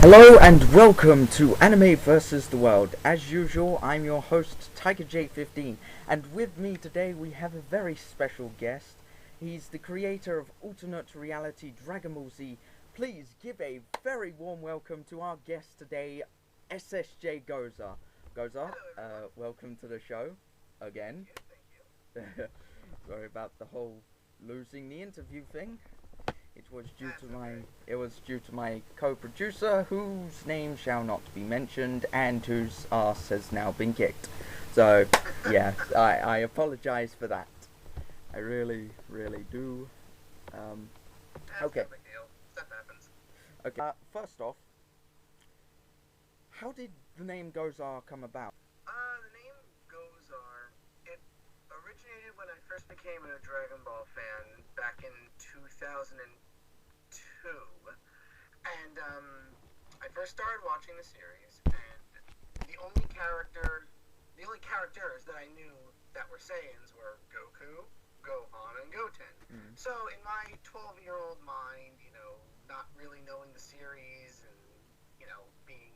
Hello and welcome to Anime vs. the World. As usual, I'm your host, TigerJ15, and with me today we have a very special guest. He's the creator of alternate reality Dragon Ball Z. Please give a very warm welcome to our guest today, SSJGozar. Gozar, welcome to the show again. Thank you. Sorry about the whole losing the interview thing. It was due to my co-producer, whose name shall not be mentioned, and whose ass has now been kicked. So, yeah, I apologize for that. I really do. Okay. No big deal. Stuff happens. Okay. First off, how did the name Gozar come about? The name Gozar, it originated when I first became a Dragon Ball fan back in 2002. And, I first started watching the series, and the only characters that I knew that were Saiyans were Goku, Gohan, and Goten. Mm. So in my 12-year-old mind, not really knowing the series and, being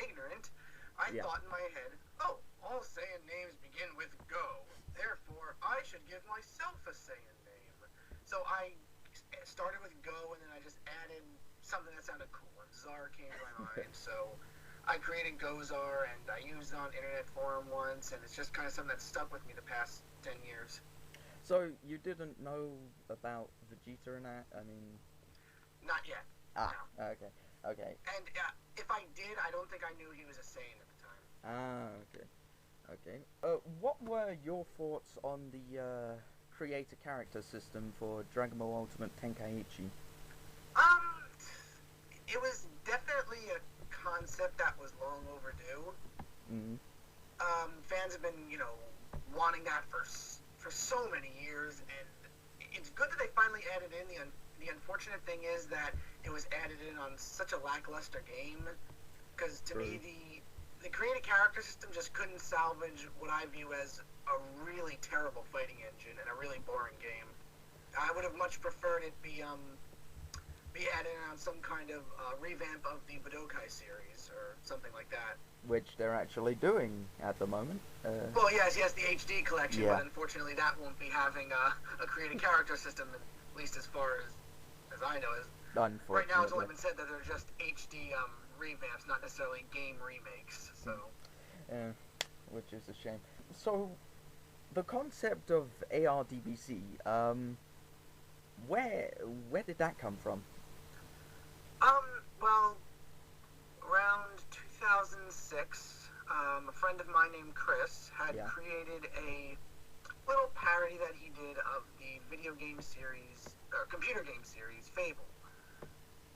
ignorant, I thought in my head, oh, all Saiyan names begin with Go. Therefore, I should give myself a Saiyan name. So I started with Go, and then I just added something that sounded cool, and Zar came to my mind. So I created Gozar, and I used it on internet forum once, and it's just kind of something that's stuck with me the past 10 years. So, you didn't know about Vegeta and that? I mean... Not yet. No. Okay. And if I did, I don't think I knew he was a Saiyan at the time. Okay. What were your thoughts on the creator character system for Dragon Ball Ultimate Tenkaichi? It was definitely a concept that was long overdue. Mm-hmm. Fans have been, wanting that for so many years, and it's good that they finally added in. The unfortunate thing is that it was added in on such a lackluster game, because to me the created character system just couldn't salvage what I view as a really terrible fighting engine and a really boring game. I would have much preferred it be added on some kind of revamp of the Budokai series or something like that. Which they're actually doing at the moment. Well, yes, the HD collection, yeah. But unfortunately that won't be having a created character system, at least as far as I know. Right now it's only been said that they're just HD revamps, not necessarily game remakes. So. Which is a shame. So, the concept of ARDBZ, where did that come from? Well, around 2006, a friend of mine named Chris had created a little parody that he did of the video game series, or computer game series, Fable.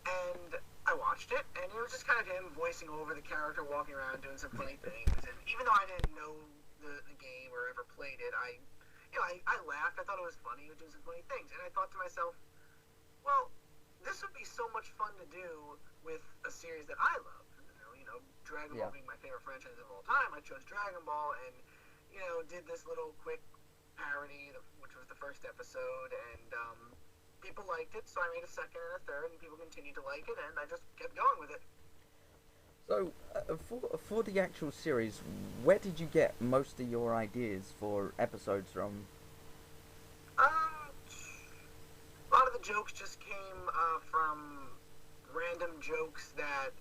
And I watched it, and it was just kind of him voicing over the character, walking around, doing some funny things. And even though I didn't know the game or ever played it, I laughed. I thought it was funny. He was doing some funny things. And I thought to myself, well, this would be so much fun to do with a series that I love. Dragon Ball being my favorite franchise of all time, I chose Dragon Ball and, did this little quick parody, which was the first episode, and people liked it, so I made a second and a third, and people continued to like it, and I just kept going with it. So, for the actual series, where did you get most of your ideas for episodes from? A lot of the jokes just came from random jokes that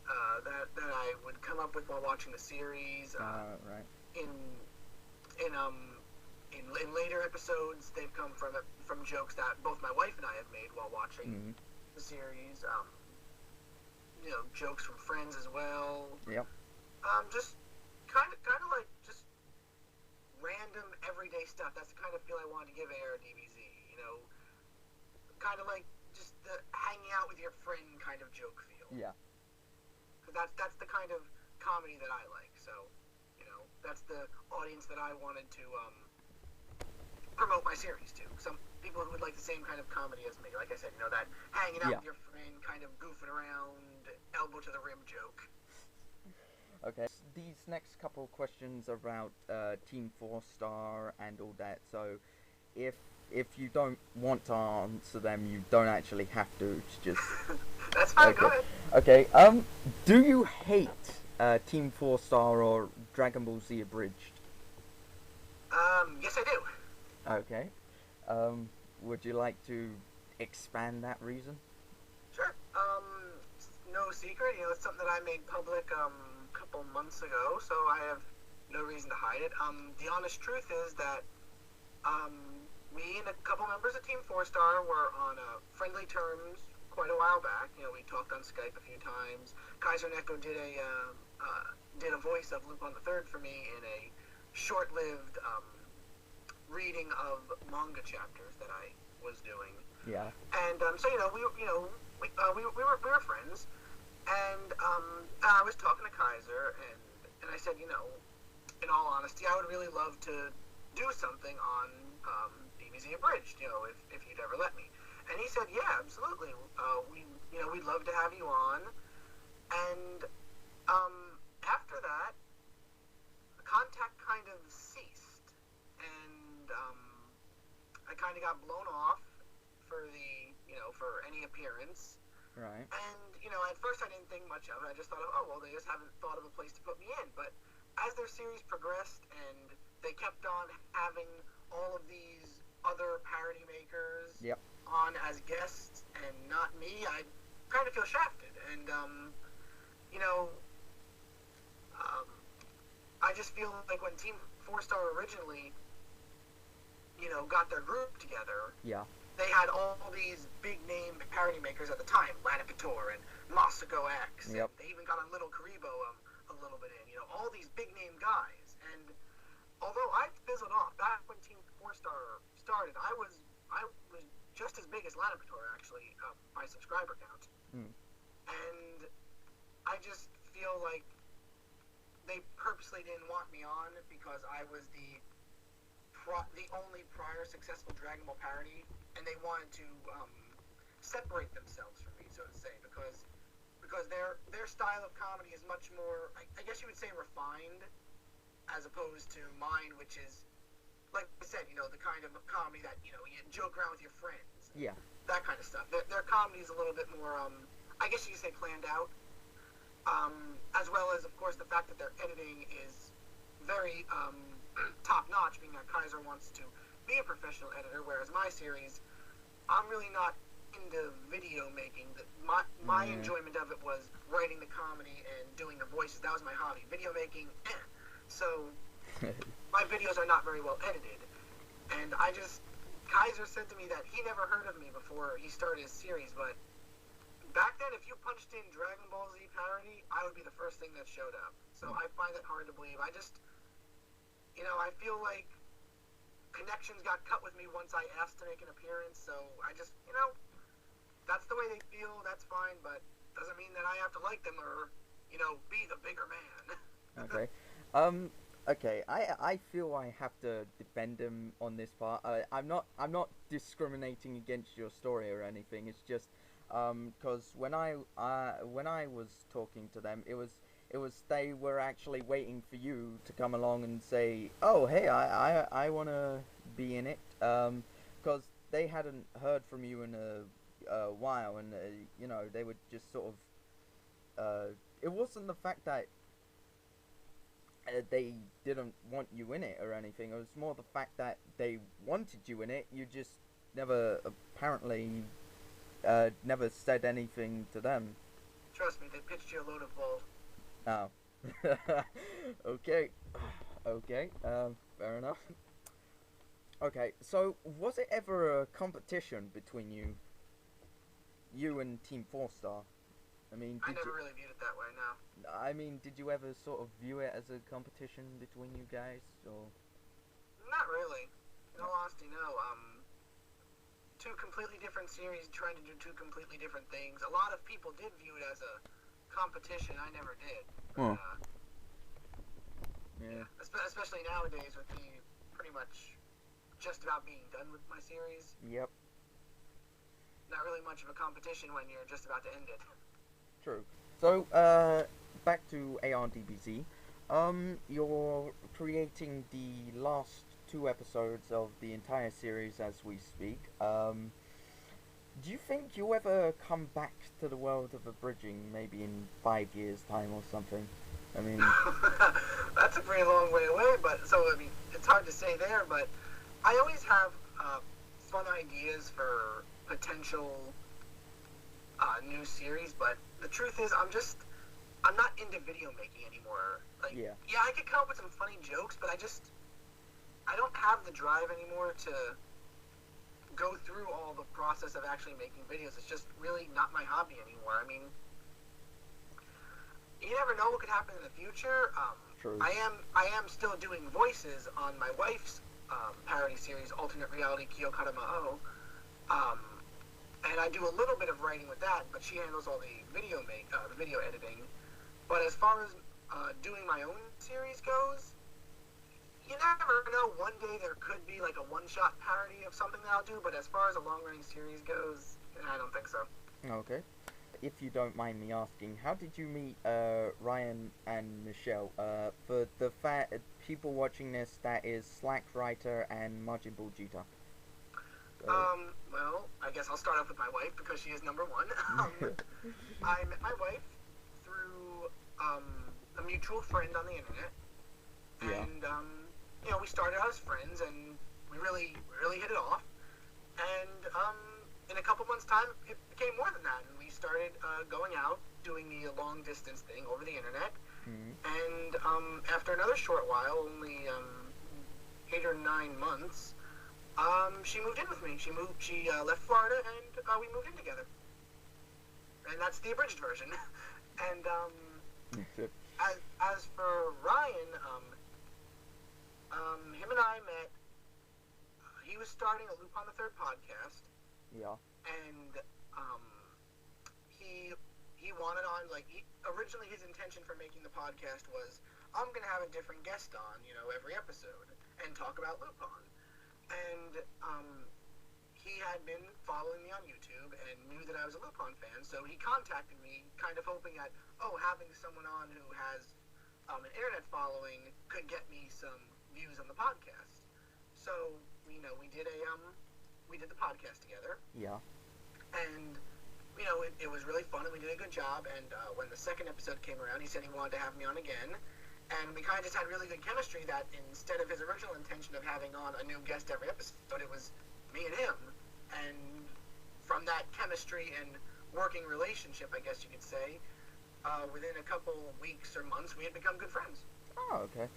I would come up with while watching the series. Right. In later episodes, they've come from jokes that both my wife and I have made while watching the series. Jokes from friends as well. Yep. Just kind of like just random everyday stuff. That's the kind of feel I wanted to give ARDBZ. Kind of like just the hanging out with your friend kind of joke feel. Yeah. That's the kind of comedy that I like. So, that's the audience that I wanted to promote my series to. Some people who would like the same kind of comedy as me. Like I said, that hanging out with your friend, kind of goofing around, elbow to the rim joke. Okay. These next couple questions are about TeamFourStar and all that. So, if if you don't want to answer them, you don't actually have to. It's just that's fine. okay. Go ahead. Okay. Do you hate TeamFourStar or Dragon Ball Z Abridged? Yes, I do. Okay. Would you like to expand that reason? Sure. No secret. You know, it's something that I made public a couple months ago, so I have no reason to hide it. The honest truth is that me and a couple members of TeamFourStar were on friendly terms quite a while back. You know, we talked on Skype a few times. Kaiser Neko did a voice of Lupin III for me in a short-lived reading of manga chapters that I was doing. Yeah. And so we were friends, and I was talking to Kaiser, and I said, in all honesty, I would really love to do something on DBZ Abridged, if you'd ever let me. And he said, yeah, absolutely. We'd love to have you on. And after that, contact kind of ceased, and I kind of got blown off for for any appearance. Right. And at first I didn't think much of it. I just thought, oh well, they just haven't thought of a place to put me in. But as their series progressed and they kept on having all of these other parody makers on as guests and not me, I kind of feel shafted. And I just feel like when TeamFourStar originally got their group together, they had all these big name parody makers at the time, Lanapator and Masako X, and they even got on Little Karibo a little bit in, all these big name guys. And although I fizzled off back when TeamFourStar started, I was just as big as Lanapator actually, by subscriber count. And I just feel like they purposely didn't want me on because I was the only prior successful Dragon Ball parody, and they wanted to separate themselves from me, so to say, because their style of comedy is much more, I guess you would say, refined, as opposed to mine, which is, like I said, the kind of comedy that you joke around with your friends, that kind of stuff. Their comedy is a little bit more, I guess you could say, planned out, as well as, of course, the fact that their editing is very top-notch, being that Kaiser wants to be a professional editor, whereas my series, I'm really not into video making. My enjoyment of it was writing the comedy and doing the voices. That was my hobby. Video making, So, my videos are not very well edited. And Kaiser said to me that he never heard of me before he started his series, but back then, if you punched in Dragon Ball Z parody, I would be the first thing that showed up. So I find that hard to believe. I feel like connections got cut with me once I asked to make an appearance, so I just, that's the way they feel, that's fine, but doesn't mean that I have to like them or, be the bigger man. Okay. Okay, I feel I have to defend him on this part. I'm not discriminating against your story or anything. It's just because when I was talking to them, it was they were actually waiting for you to come along and say, oh hey, I want to be in it, because they hadn't heard from you in a while, and they would just sort of it wasn't the fact that they didn't want you in it or anything. It was more the fact that they wanted you in it. You just never apparently never said anything to them. Trust me, they pitched you a load of bull. Oh. Okay. Okay. Fair enough. Okay. So, was it ever a competition between you and TeamFourStar? I mean, I never really viewed it that way. No. I mean, did you ever sort of view it as a competition between you guys, or? Not really. In all honesty, no. Two completely different series trying to do two completely different things. A lot of people did view it as a competition. I never did. But, yeah. Especially nowadays with me pretty much just about being done with my series. Yep. Not really much of a competition when you're just about to end it. True. So, back to ARDBZ. You're creating the last 2 episodes of the entire series as we speak. Do you think you'll ever come back to the world of Abridging, maybe in 5 years' time or something? I mean... That's a pretty long way away, but, so, I mean, it's hard to say there, but I always have, fun ideas for potential, new series, but the truth is, I'm not into video making anymore. Like, yeah, I could come up with some funny jokes, but I don't have the drive anymore to go through all the process of actually making videos. It's just really not my hobby anymore. I mean, you never know what could happen in the future. True. I am still doing voices on my wife's parody series, Alternate Reality Kyokara Ma'o. And I do a little bit of writing with that, but she handles all the video editing. But as far as doing my own series goes, you never know. One day there could be like a one-shot parody of something that I'll do, but as far as a long-running series goes, I don't think so. Okay. If you don't mind me asking, how did you meet Ryan and Michelle? For the people watching this, that is Slack Writer and Majinbulgeta. Well, I guess I'll start off with my wife because she is number one. I met my wife through a mutual friend on the internet, and you know, we started out as friends, and we really hit it off. And in a couple months' time, it became more than that, and we started going out, doing the long distance thing over the internet. And after another short while, only 8 or 9 months, she moved in with me. She left Florida, and we moved in together. And that's the abridged version. And as for Ryan, him and I met. He was starting a Lupin the Third podcast. Yeah. And he wanted on, like, originally his intention for making the podcast was, I'm gonna have a different guest on, you know, every episode and talk about Lupin. And he had been following me on YouTube and knew that I was a Lupin fan, so he contacted me, kind of hoping that, having someone on who has an internet following could get me some views on the podcast. So, you know, we did the podcast together. Yeah. And, you know, it was really fun, and we did a good job, and when the second episode came around, he said he wanted to have me on again. And we kind of just had really good chemistry that instead of his original intention of having on a new guest every episode, it was me and him. And from that chemistry and working relationship, I guess you could say, within a couple weeks or months, we had become good friends. Oh, okay.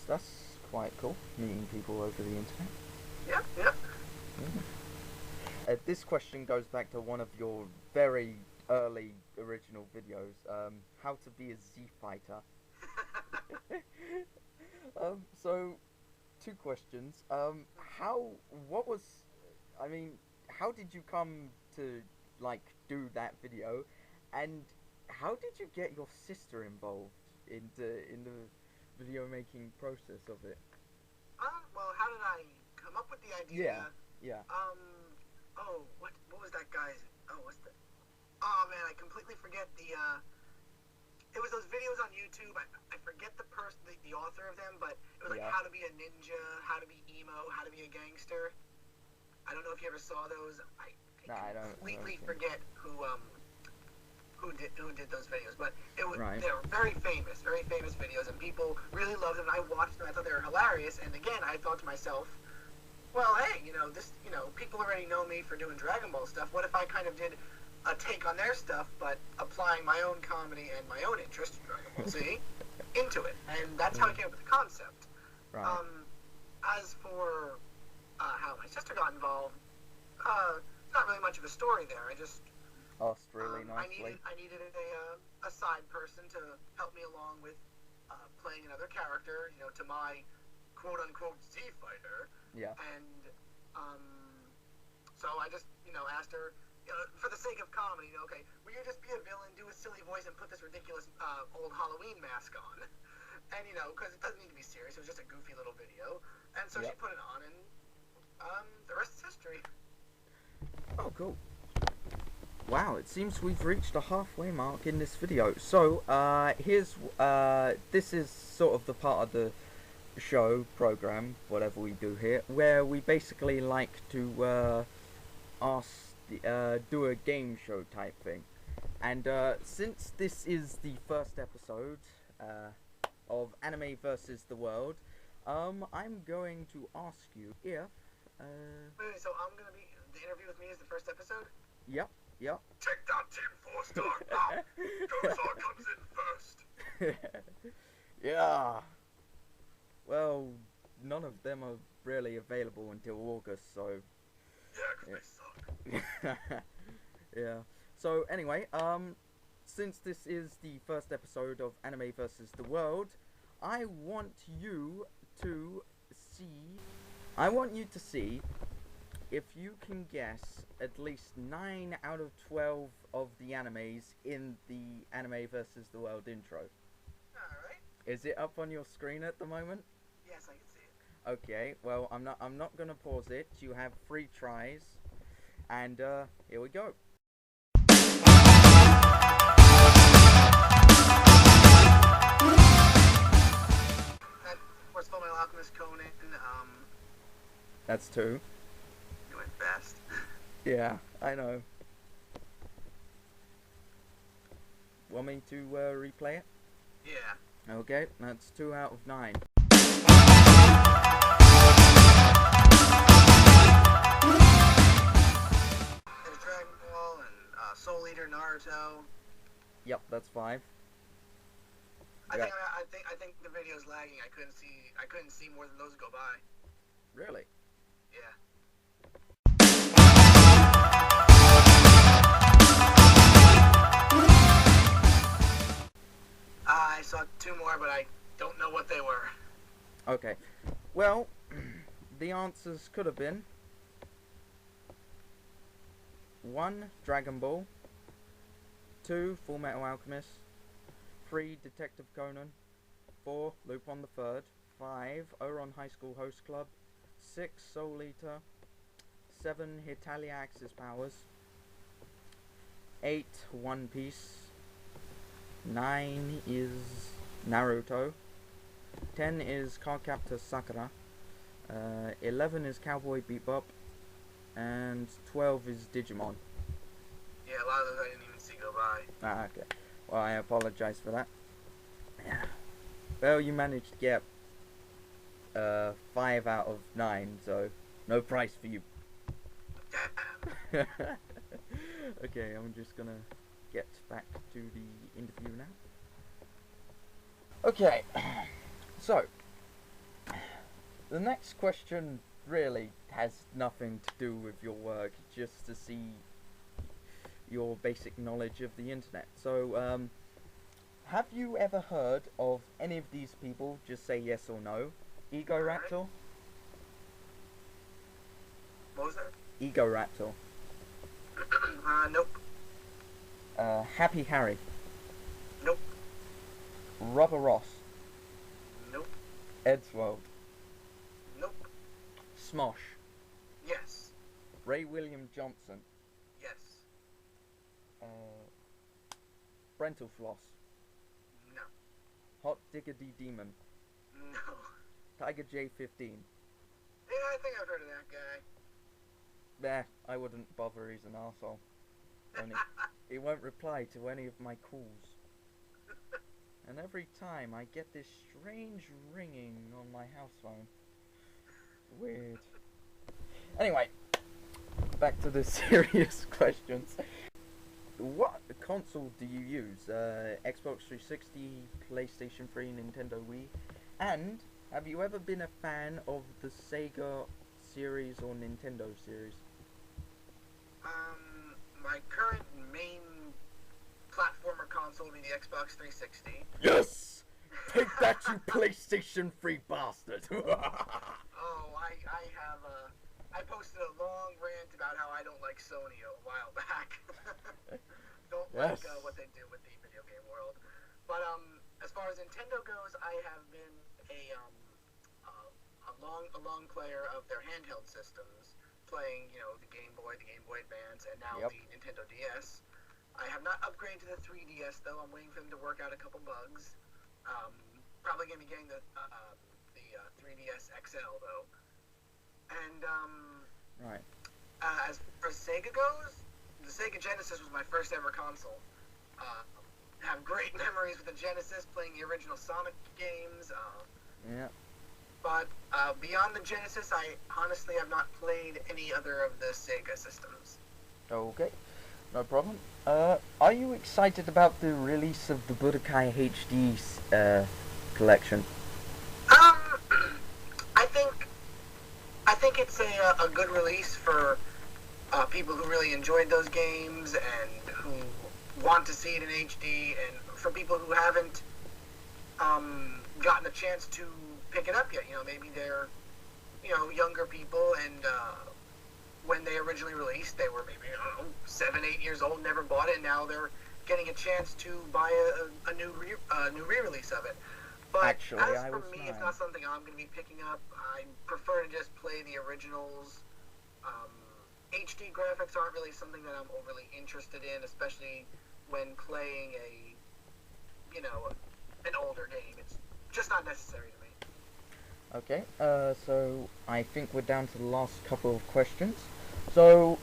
That's quite cool, meeting people over the internet. Yeah. This question goes back to one of your very early original videos, how to be a Z fighter. So 2 questions. How did you come to do that video, and how did you get your sister involved in the video making process of it? Well, how did I come up with the idea? Yeah. What was that guy's? What's the? Oh man, I completely forget the. It was those videos on YouTube. I forget the person, the author of them, but it was like how to be a ninja, how to be emo, how to be a gangster. I don't know if you ever saw those. I completely forget who did those videos, but they were very famous videos, and people really loved them. And I watched them. I thought they were hilarious. And again, I thought to myself, well, hey, people already know me for doing Dragon Ball stuff. What if I kind of did a take on their stuff, but applying my own comedy and my own interest in Dragon Ball Z into it? And that's how I came up with the concept. Right. As for how my sister got involved, not really much of a story there. I just asked really nicely. I needed a side person to help me along with playing another character, to my quote-unquote Z fighter. Yeah. And so I just, asked her, for the sake of comedy, okay, will you just be a villain, do a silly voice, and put this ridiculous old Halloween mask on? And, because it doesn't need to be serious, it was just a goofy little video. And so she put it on, and the rest is history. Oh, cool. Wow, it seems we've reached a halfway mark in this video. So, this is sort of the part of the program, whatever we do here, where we basically like to do a game show type thing. And since this is the first episode of Anime versus the World, I'm going to ask you if... Wait, so I'm gonna be... The interview with me is the first episode? Yep. Check that TeamFourStar now! Gozar comes in first! Yeah. Well, none of them are really available until August, so... Yeah, 'cause they suck. Yeah. So anyway, since this is the first episode of Anime vs. the World, I want you to see if you can guess at least 9 out of 12 of the animes in the Anime vs. the World intro. Alright. Is it up on your screen at the moment? Yes, I can see it. Okay, well, I'm not gonna pause it. You have 3 tries, and here we go. First of all, my Alchemist, Conan, That's 2. you went fast. Yeah, I know. Want me to replay it? Yeah. Okay, that's 2 out of 9. There's Dragon Ball and Soul Eater, Naruto. Yep, that's 5. I Yeah. think the video's lagging. I couldn't see more than those go by. Really? Yeah. I saw 2 more, but I don't know what they were. Okay. Well, the answers could have been 1. Dragon Ball, 2. Full Metal Alchemist, 3. Detective Conan, 4. Lupin the Third, 5. Ouran High School Host Club, 6. Soul Eater, 7. Hetalia Axis Powers, 8. One Piece, 9 is Naruto, 10 is Captor Sakura, 11 is Cowboy Bebop, and 12 is Digimon. Yeah, a lot of those I didn't even see go by. Ah, okay. Well, I apologize for that. Yeah. Well, you managed to get 5 out of 9, so no prize for you. Okay, I'm just gonna get back to the interview now. Okay, so the next question really has nothing to do with your work, just to see your basic knowledge of the internet. So, have you ever heard of any of these people? Just say yes or no. Egoraptor? What was that? Egoraptor. Nope. Happy Harry. Nope. Rubber Ross. Nope. Edsworld. Nope. Smosh. Yes. Ray William Johnson. Yes. Brental Floss. No. Hot Diggity Demon. No. Tiger J15. Yeah, I think I've heard of that guy. Nah, I wouldn't bother, he's an arsehole. He won't reply to any of my calls. And every time I get this strange ringing on my house phone. Weird. Anyway, back to the serious questions. What console do you use? Xbox 360, PlayStation 3, Nintendo Wii? And have you ever been a fan of the Sega series or Nintendo series? My current main platformer console would be the Xbox 360. Yes! Take that, you PlayStation 3 bastard! I posted a long rant about how I don't like Sony a while back. Don't like what they do with the video game world. But as far as Nintendo goes, I have been a long player of their handheld systems, playing the Game Boy Advance, and now the Nintendo DS. I have not upgraded to the 3DS though. I'm waiting for them to work out a couple bugs. Probably gonna be getting the 3DS XL though. And Right. as far as Sega goes, the Sega Genesis was my first ever console. Have great memories with the Genesis, playing the original Sonic games. Yeah. But beyond the Genesis, I honestly have not played any other of the Sega systems. Okay. No problem. Are you excited about the release of the Budokai HD collection? I think it's a good release for people who really enjoyed those games and who want to see it in HD, and for people who haven't gotten a chance to pick it up yet. You know, maybe they're younger people, and when they originally released, they were maybe 7, 8 years old, never bought it, and now they're getting a chance to buy a new re-release of it. But actually, as for me, it's not something I'm going to be picking up. I prefer to just play the originals. HD graphics aren't really something that I'm overly interested in, especially when playing an older game. It's just not necessary to me. Okay, so I think we're down to the last couple of questions. So,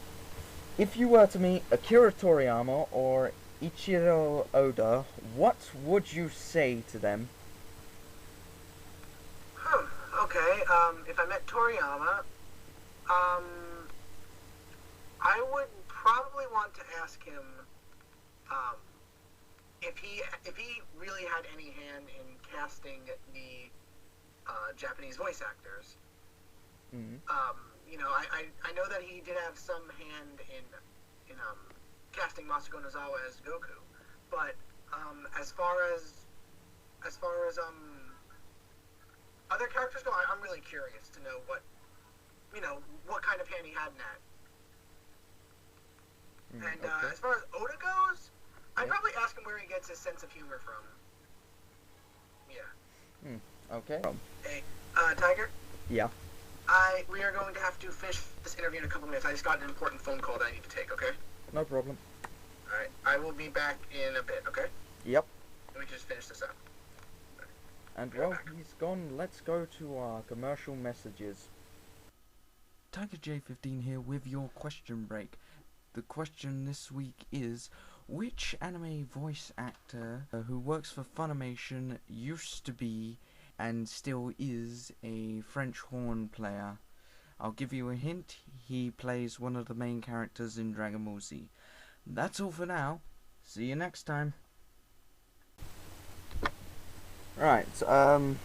if you were to meet Akira Toriyama or Ichiro Oda, what would you say to them? Okay, if I met Toriyama, I would probably want to ask him if he really had any hand in casting the Japanese voice actors. Mm-hmm. I know that he did have some hand in casting Masako Nozawa as Goku, but as far as other characters go, I'm really curious to know what kind of hand he had in that. And okay. as far as Oda goes, I'd probably ask him where he gets his sense of humor from. Yeah. Okay. Hey, Tiger? Yeah. We are going to have to finish this interview in a couple minutes. I just got an important phone call that I need to take, okay? No problem. Alright, I will be back in a bit, okay? Yep. Let me just finish this up. And well, he's gone. Let's go to our commercial messages. Tiger J15 here with your question break. The question this week is, which anime voice actor who works for Funimation used to be and still is a French horn player? I'll give you a hint, he plays one of the main characters in Dragon Ball Z. That's all for now. See you next time. Right, so,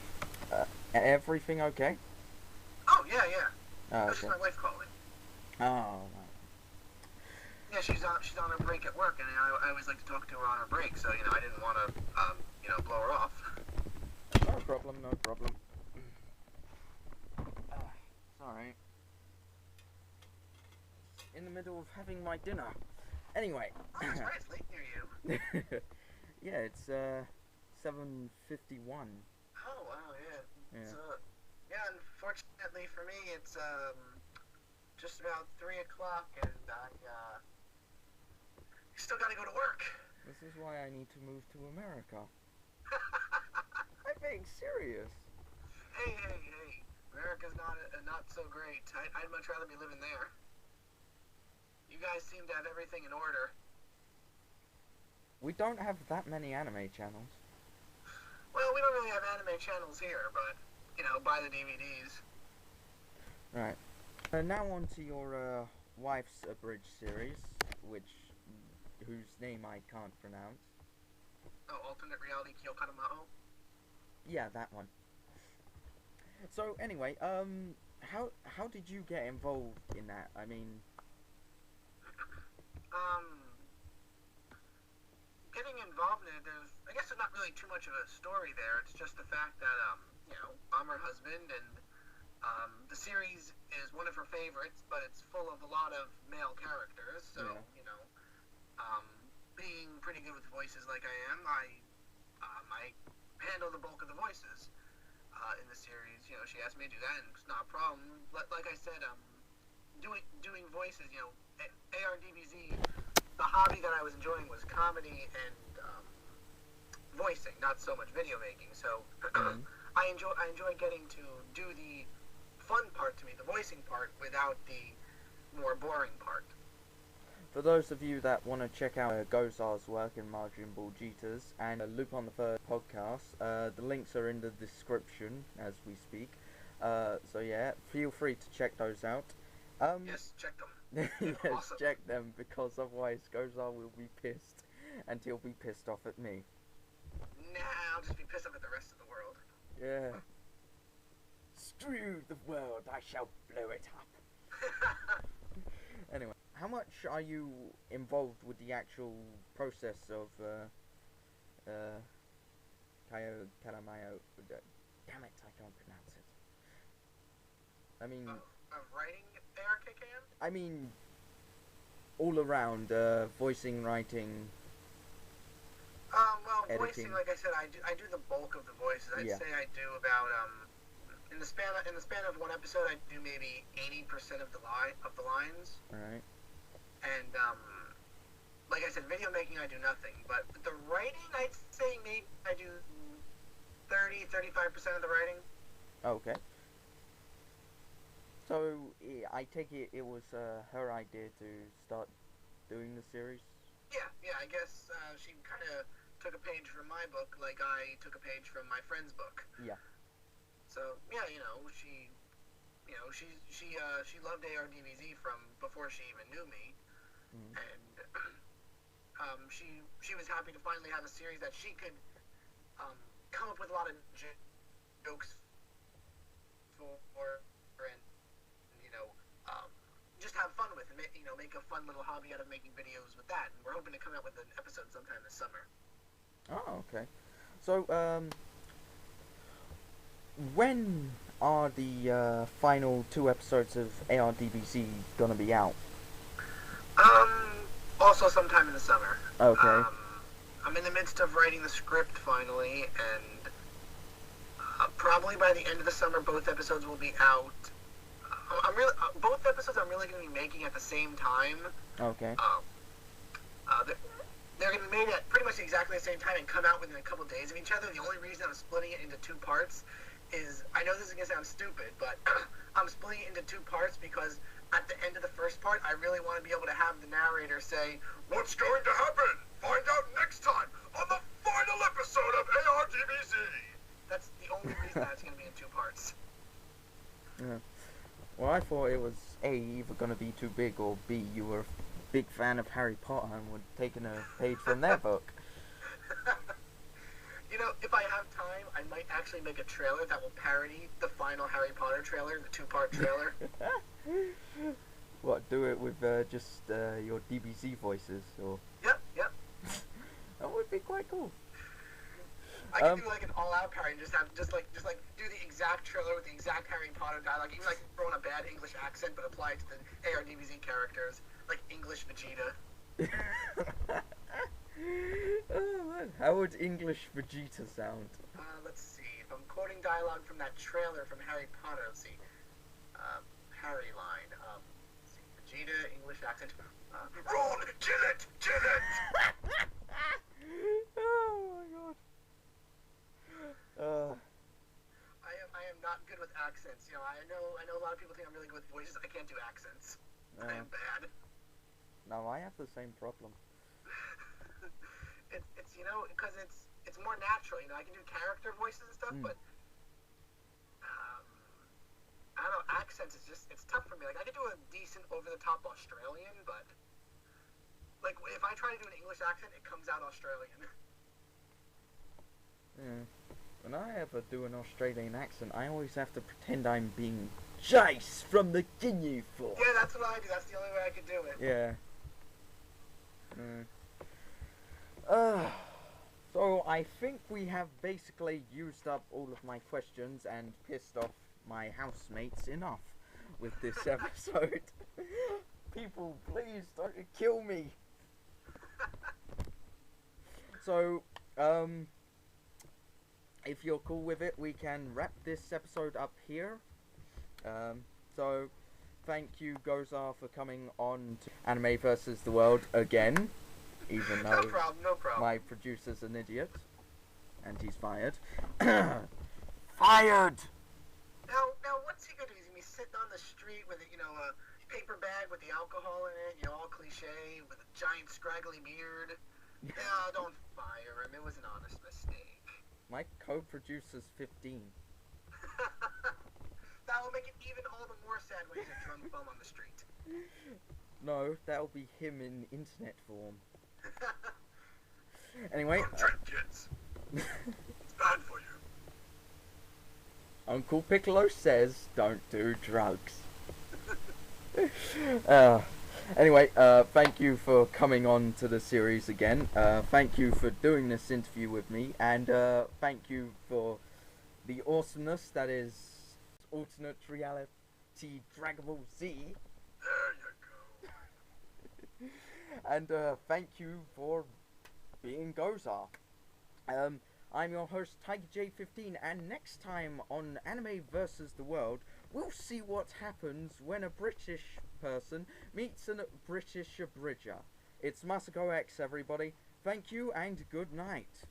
everything okay? Oh, yeah. Oh, That's okay. just my wife calling. Oh, Yeah, she's on her break at work, and I always like to talk to her on her break, so, I didn't want to, blow her off. no problem. Sorry. In the middle of having my dinner. Anyway. Oh, that's right, it's late near you. Yeah, it's 7:51. Oh, wow, yeah. Yeah. Unfortunately for me, it's just about 3 o'clock, and I still gotta go to work. This is why I need to move to America. I'm being serious. Hey. America's not so great. I'd much rather be living there. You guys seem to have everything in order. We don't have that many anime channels. Well, we don't really have anime channels here, but, buy the DVDs. Right. Now on to your wife's Abridged series, whose name I can't pronounce. Oh, Alternate Reality Kyokatamao? Yeah, that one. So anyway, how did you get involved in that? I mean, getting involved in it, I guess there's not really too much of a story there. It's just the fact that, I'm her husband, and the series is one of her favorites, but it's full of a lot of male characters, so, being pretty good with voices like I am, I handle the bulk of the voices in the series. She asked me to do that, and it's not a problem. Like I said, doing voices, ARDBZ, the hobby that I was enjoying was comedy and voicing, not so much video making, so I enjoy getting to do the fun part to me, the voicing part, without the more boring part. For those of you that want to check out Gozar's work in Majinbulgetas and Lupin the Third podcast, the links are in the description as we speak. So yeah, feel free to check those out. Yes, check them. Yes, Awesome. check them, because otherwise Gozar will be pissed, and he'll be pissed off at me. Nah, I'll just be pissed off at the rest of the world. Yeah. Screw the world, I shall blow it up. Anyway, how much are you involved with the actual process of Karamayo? Damn it, I can't pronounce it. I mean, of writing ARKKM? I mean, all around, voicing, writing. Well, editing. voicing, like I said, I do the bulk of the voices. I'd say I do about in the span of one episode, I do maybe 80% of the lines. All right. And like I said, video making I do nothing, but the writing I'd say maybe I do 30-35% of the writing. Okay. So I take it was her idea to start doing the series. Yeah. I guess she kind of took a page from my book, like I took a page from my friend's book. Yeah. So yeah, she loved ARDBZ from before she even knew me, and she was happy to finally have a series that she could come up with a lot of jokes for, and just have fun with, and make a fun little hobby out of making videos with that. And we're hoping to come out with an episode sometime this summer. Oh, okay. So when are the final 2 episodes of ARDBZ gonna be out? Also sometime in the summer. Okay. I'm in the midst of writing the script finally, and probably by the end of the summer, both episodes will be out. Both episodes I'm really going to be making at the same time. Okay. They're going to be made at pretty much exactly the same time and come out within a couple days of each other. The only reason I'm splitting it into 2 parts is, I know this is going to sound stupid, but I'm splitting it into 2 parts because at the end of the first part, I really want to be able to have the narrator say, "What's going to happen? Find out next time on the final episode of ARDBZ." That's the only reason that's going to be in 2 parts. Yeah. Well, I thought it was A, either going to be too big, or B, you were a big fan of Harry Potter and would taken a page from their book. If I have time, I might actually make a trailer that will parody the final Harry Potter trailer, the 2-part trailer. What, do it with just your DBZ voices, or? Yep. That would be quite cool. I can do like an all-out parody and just do the exact trailer with the exact Harry Potter dialogue. Even like throw in a bad English accent, but apply it to the ARDBZ characters, like English Vegeta. Oh man, how would English Vegeta sound? Let's see. If I'm quoting dialogue from that trailer from Harry Potter, let's see. Harry line. Let's see. Vegeta, English accent. Ron, kill it! Oh my god. I am not good with accents. I know a lot of people think I'm really good with voices. I can't do accents. I am bad. No, I have the same problem. it's because it's more natural. I can do character voices and stuff, but I don't know, accents is it's tough for me. Like I could do a decent over-the-top Australian, but like if I try to do an English accent, it comes out Australian. Yeah. When I ever do an Australian accent, I always have to pretend I'm being Jace from the Ginyu Force. Yeah, that's what I do. That's the only way I could do it. Yeah. So I think we have basically used up all of my questions and pissed off my housemates enough with this episode. People, please don't kill me. So, if you're cool with it, we can wrap this episode up here. So, thank you, Gozar, for coming on to Anime vs. the World again. Even though no problem. my producer's an idiot. And he's fired. fired! Now, what's he gonna do? He's gonna be sitting on the street with a paper bag with the alcohol in it, all cliche, with a giant scraggly beard. Yeah, don't fire him. It was an honest mistake. My co-producer's 15. That will make it even all the more sad when he's a drunk bum on the street. No, that'll be him in internet form. Anyway. Don't drink, kids. It's bad for you. Uncle Piccolo says don't do drugs. Anyway, thank you for coming on to the series again. Thank you for doing this interview with me, and thank you for the awesomeness that is alternate reality Dragon Ball Z. There you go. And thank you for being Gozar. I'm your host, TigerJ15, and next time on Anime vs. the World, we'll see what happens when a British person meets a British abridger. It's Masako X, everybody. Thank you and good night.